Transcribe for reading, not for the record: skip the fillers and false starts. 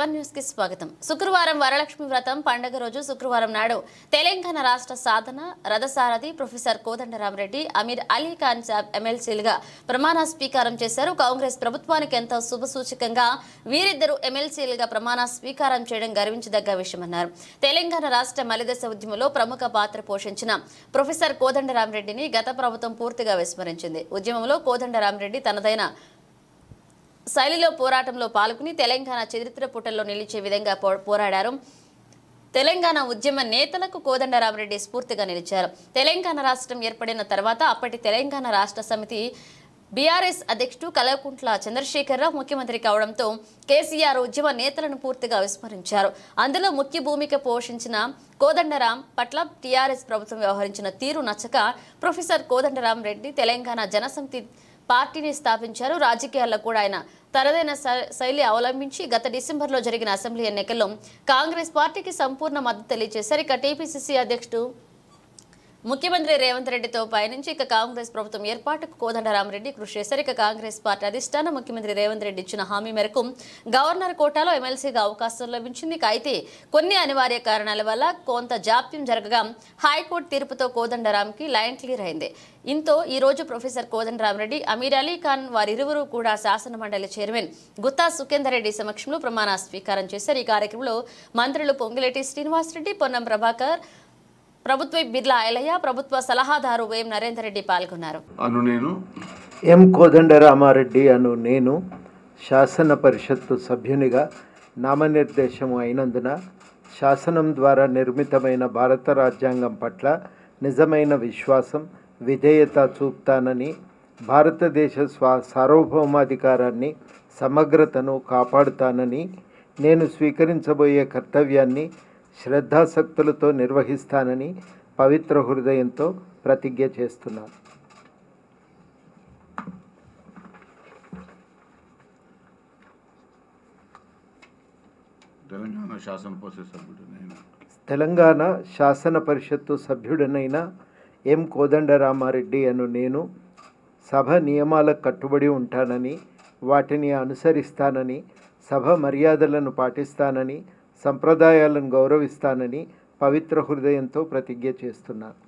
7 news కి స్వాగతం. శుక్రవారం వరలక్ష్మి వ్రతం పండుగ రోజు శుక్రవారం నాడు తెలంగాణ రాష్ట్ర సాధన రథసారథి ప్రొఫెసర్ కోదండరామరెడ్డి, అమీర్ అలీ ఖాన్ సాబ్ ఎమ్మెల్సీలుగా ప్రమాణ స్వీకారం చేశారు. కాంగ్రెస్ ప్రభుత్వానికి ఎంతో శుభసూచకంగా వీరిద్దరూ ఎమ్మెల్సీలుగా ప్రమాణ స్వీకారం చేయడం గర్వించదగ్గ విషయమన్నారు. తెలంగాణ రాష్ట్ర మలిదశ ఉద్యమంలో ప్రముఖ పాత్ర పోషించిన ప్రొఫెసర్ కోదండరామరెడ్డిని గత ప్రభుత్వం పూర్తిగా విస్మరించింది. ఉద్యమంలో కోదండరామరెడ్డి తనదైన శైలిలో పోరాటంలో పాల్గొని తెలంగాణ చరిత్ర పుటల్లో నిలిచే విధంగా పోరాడారు. తెలంగాణ ఉద్యమ నేతలకు కోదండరామరెడ్డి స్ఫూర్తిగా నిలిచారు. తెలంగాణ రాష్ట్రం ఏర్పడిన తర్వాత అప్పటి తెలంగాణ రాష్ట్ర సమితి బీఆర్ఎస్ అధ్యక్షుడు కల్వకుంట్ల చంద్రశేఖరరావు ముఖ్యమంత్రి కావడంతో కేసీఆర్ ఉద్యమ నేతలను పూర్తిగా విస్మరించారు. అందులో ముఖ్య భూమిక పోషించిన కోదండరాం పట్ల టీఆర్ఎస్ ప్రభుత్వం వ్యవహరించిన తీరు నచ్చక ప్రొఫెసర్ కోదండరామరెడ్డి తెలంగాణ జనసమితి పార్టీని స్థాపించారు. రాజకీయాల్లో కూడా ఆయన తనదైన శైలి అవలంబించి గత డిసెంబర్లో జరిగిన అసెంబ్లీ ఎన్నికల్లో కాంగ్రెస్ పార్టీకి సంపూర్ణ మద్దతు తెలియజేశారు. ఇక టీపీసీసీ అధ్యక్షుడు ముఖ్యమంత్రి రేవంత్ రెడ్డితో పయనించి కాంగ్రెస్ ప్రభుత్వం ఏర్పాటుకు కోదండరామరెడ్డి కృషి చేశారు. కాంగ్రెస్ పార్టీ అధిష్టానం ముఖ్యమంత్రి రేవంత్ రెడ్డి ఇచ్చిన హామీ మేరకు గవర్నర్ కోటాలో ఎమ్మెల్సీగా అవకాశం లభించింది. అయితే కొన్ని అనివార్య కారణాల వల్ల కొంత జాప్యం జరగగా హైకోర్టు తీర్పుతో కోదండరాంకి లైన్ క్లియర్ అయింది. ఇంతో ఈ రోజు ప్రొఫెసర్ కోదండరామరెడ్డి, అమీర్ అలీ ఖాన్ వారిరువురు కూడా శాసన మండలి చైర్మన్ గుత్తా సుఖేందర్ రెడ్డి సమక్షంలో ప్రమాణ స్వీకారం చేశారు. ఈ కార్యక్రమంలో మంత్రులు పొంగులేటి శ్రీనివాసరెడ్డి, పొన్నం ప్రభాకర్, ప్రభుత్వ బిర్లా ఐలయ్య, ప్రభుత్వ సలహాదారు వేం నరేందర్ రెడ్డి పాల్గొన్నారు. ఎం కోదండరామారెడ్డి నేను శాసన పరిషత్తు సభ్యునిగా నామనిర్దేశం అయినందున శాసనం ద్వారా నిర్మితమైన భారత రాజ్యాంగం పట్ల నిజమైన విశ్వాసం, విధేయత చూపుతానని, భారతదేశ సార్వభౌమాధికారాన్ని, సమగ్రతను కాపాడుతానని, నేను స్వీకరించబోయే కర్తవ్యాన్ని శ్రద్ధాసక్తులతో నిర్వహిస్తానని పవిత్ర హృదయంతో ప్రతిజ్ఞ చేస్తున్నాను. తెలంగాణ శాసన పరిషత్తు సభ్యుడనైన ఎం కోదండరామారెడ్డి నేను సభ నియమాలకు కట్టుబడి ఉంటానని, వాటిని అనుసరిస్తానని, సభ మర్యాదలను పాటిస్తానని, సంప్రదాయాలను గౌరవిస్తానని పవిత్ర హృదయంతో ప్రతిజ్ఞ చేస్తున్నాను.